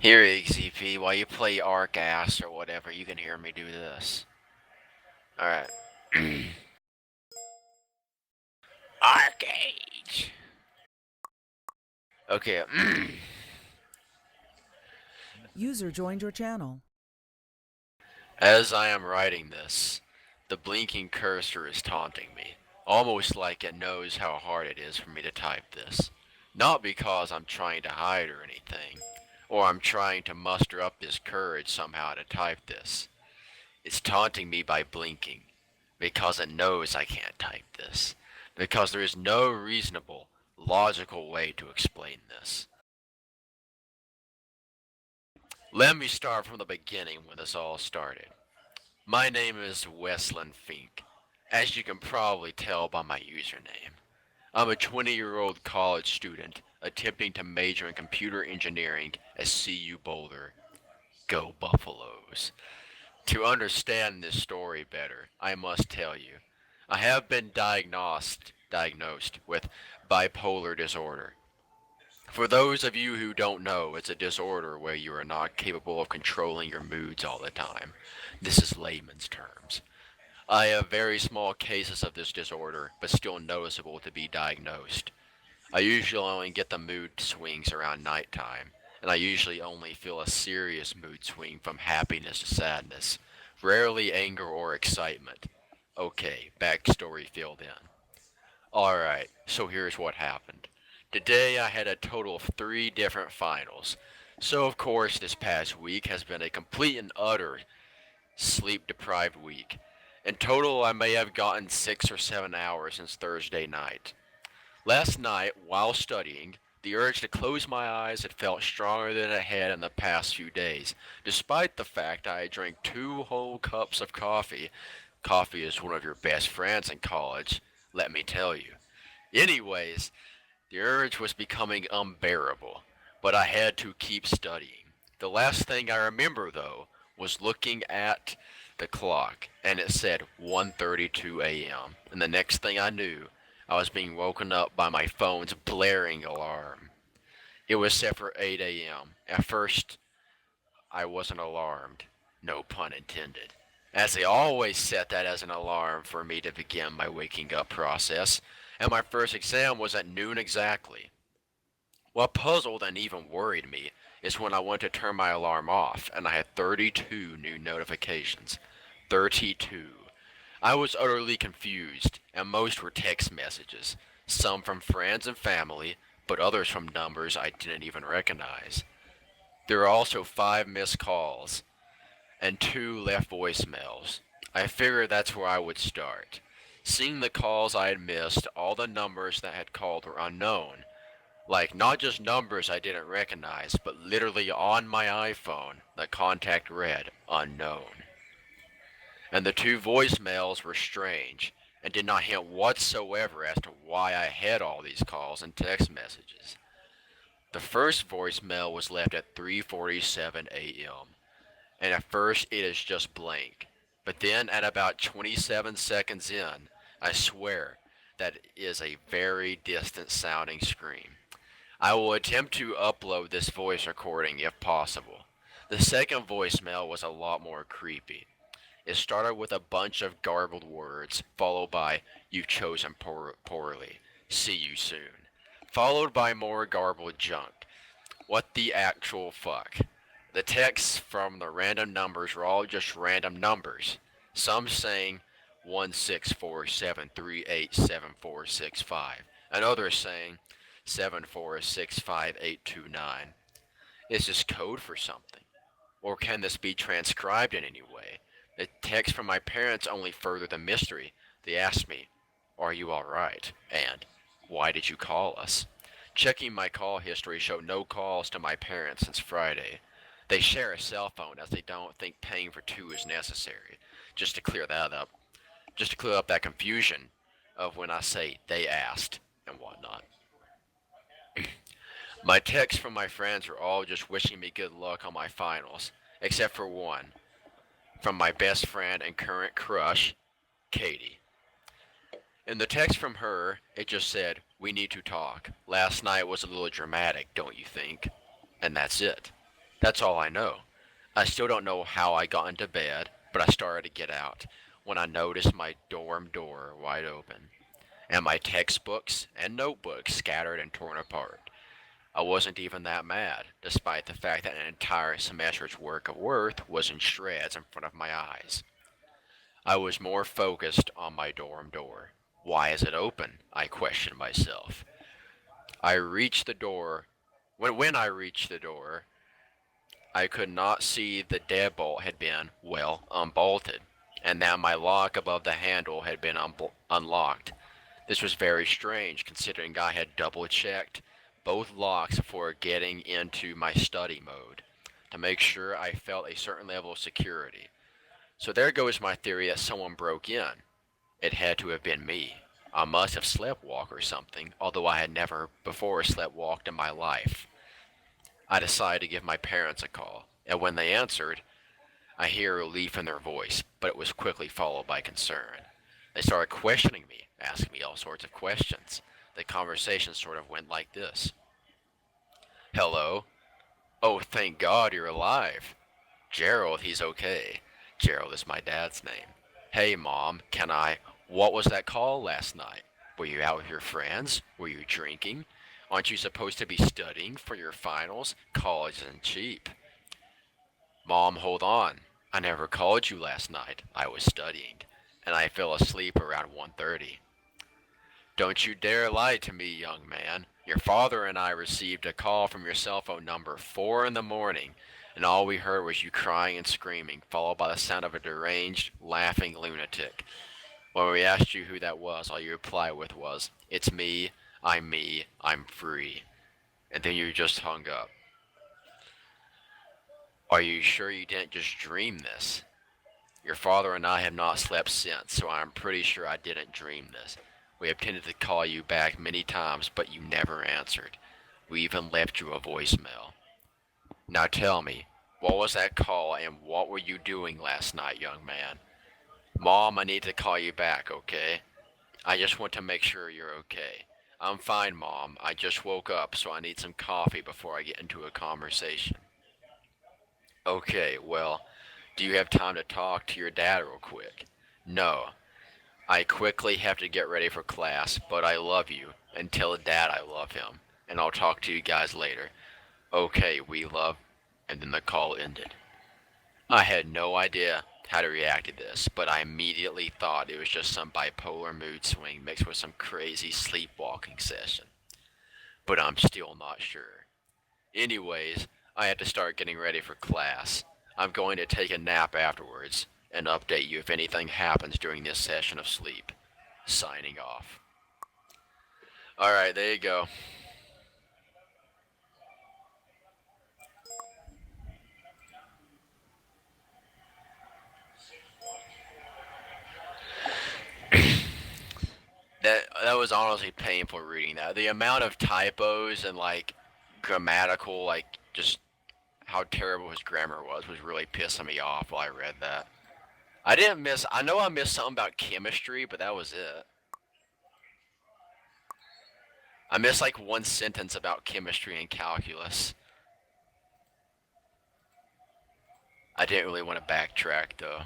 Here, XCP, while you play Arc Ass or whatever, you can hear me do this. Alright. Arcade! Okay. User joined your channel. As I am writing this, the blinking cursor is taunting me, almost like it knows how hard it is for me to type this. Not because I'm trying to hide or anything, or I'm trying to muster up this courage somehow to type this. It's taunting me by blinking, because it knows I can't type this, because there is no reasonable, logical way to explain this. Let me start from the beginning when this all started. My name is Westlin Fink, as you can probably tell by my username. I'm a 20-year-old college student attempting to major in computer engineering at CU Boulder. Go Buffaloes. To understand this story better, I must tell you, I have been diagnosed with bipolar disorder. For those of you who don't know, it's a disorder where you are not capable of controlling your moods all the time. This is layman's terms. I have very small cases of this disorder, but still noticeable to be diagnosed. I usually only get the mood swings around nighttime, and I usually only feel a serious mood swing from happiness to sadness, rarely anger or excitement. Okay, backstory filled in. Alright, so here's what happened. Today I had a total of 3 different finals. So of course this past week has been a complete and utter sleep deprived week. In total I may have gotten 6 or 7 hours since Thursday night. Last night, while studying, the urge to close my eyes had felt stronger than it had in the past few days, despite the fact I had drank 2 whole cups of coffee. Coffee is one of your best friends in college, let me tell you. Anyways, the urge was becoming unbearable, but I had to keep studying. The last thing I remember, though, was looking at the clock, and it said 1:32 a.m. And the next thing I knew, I was being woken up by my phone's blaring alarm. It was set for 8 a.m. At first, I wasn't alarmed. No pun intended. As they always set that as an alarm for me to begin my waking up process, and my first exam was at noon exactly. What puzzled and even worried me is when I went to turn my alarm off and I had 32 new notifications. 32. I was utterly confused, and most were text messages, some from friends and family, but others from numbers I didn't even recognize. There were also 5 missed calls and 2 left voicemails. I figured that's where I would start. Seeing the calls I had missed, all the numbers that had called were unknown. Like, not just numbers I didn't recognize, but literally on my iPhone, the contact read unknown. And the 2 voicemails were strange, and did not hint whatsoever as to why I had all these calls and text messages. The first voicemail was left at 3:47 a.m., and at first it is just blank. But then at about 27 seconds in, I swear that is a very distant sounding scream. I will attempt to upload this voice recording if possible. The second voicemail was a lot more creepy. It started with a bunch of garbled words, followed by "You've chosen poorly. See you soon." Followed by more garbled junk. What the actual fuck? The texts from the random numbers were all just random numbers. Some saying 16473874765, and others saying 7465829. Is this code for something? Or can this be transcribed in any way? The text from my parents only furthered the mystery. They asked me, "Are you alright?" And, "Why did you call us?" Checking my call history showed no calls to my parents since Friday. They share a cell phone as they don't think paying for 2 is necessary. Just to clear that up. Just to clear up that confusion of when I say they asked and whatnot. My texts from my friends are all just wishing me good luck on my finals, except for one, from my best friend and current crush, Katie. In the text from her, it just said, "We need to talk. Last night was a little dramatic, don't you think?" And that's it. That's all I know. I still don't know how I got into bed, but I started to get out when I noticed my dorm door wide open and my textbooks and notebooks scattered and torn apart. I wasn't even that mad, despite the fact that an entire semester's work of work was in shreds in front of my eyes. I was more focused on my dorm door. Why is it open? I questioned myself. I reached the door. When I reached the door, I could not see the deadbolt had been, well, unbolted, and that my lock above the handle had been unlocked. This was very strange, considering I had double checked both locks before getting into my study mode to make sure I felt a certain level of security. So there goes my theory that someone broke in. It had to have been me. I must have sleptwalked or something, although I had never before sleptwalked in my life. I decided to give my parents a call, and when they answered, I hear relief in their voice, but it was quickly followed by concern. They started questioning me, asking me all sorts of questions. The conversation sort of went like this. Hello? Oh, thank God you're alive. Gerald, he's okay. Gerald is my dad's name. Hey, Mom, What was that call last night? Were you out with your friends? Were you drinking? Aren't you supposed to be studying for your finals? College isn't cheap. Mom, hold on. I never called you last night. I was studying, and I fell asleep around 1:30. Don't you dare lie to me, young man. Your father and I received a call from your cell phone number 4 in the morning, and all we heard was you crying and screaming, followed by the sound of a deranged, laughing lunatic. When we asked you who that was, all you replied with was, It's me, I'm free. And then you just hung up. Are you sure you didn't just dream this? Your father and I have not slept since, so I'm pretty sure I didn't dream this. We have tended to call you back many times, but you never answered. We even left you a voicemail. Now tell me, what was that call and what were you doing last night, young man? Mom, I need to call you back, okay? I just want to make sure you're okay. I'm fine, Mom. I just woke up, so I need some coffee before I get into a conversation. Okay, well, do you have time to talk to your dad real quick? No. I quickly have to get ready for class, but I love you, and tell Dad I love him, and I'll talk to you guys later. Okay, we love, and then the call ended. I had no idea how to react to this, but I immediately thought it was just some bipolar mood swing mixed with some crazy sleepwalking session. But I'm still not sure. Anyways, I had to start getting ready for class. I'm going to take a nap afterwards and update you if anything happens during this session of sleep. Signing off. Alright, there you go. That was honestly painful reading that. The amount of typos and like grammatical, like just how terrible his grammar was really pissing me off while I read that. I know I missed something about chemistry, but that was it. I missed like one sentence about chemistry and calculus. I didn't really want to backtrack though.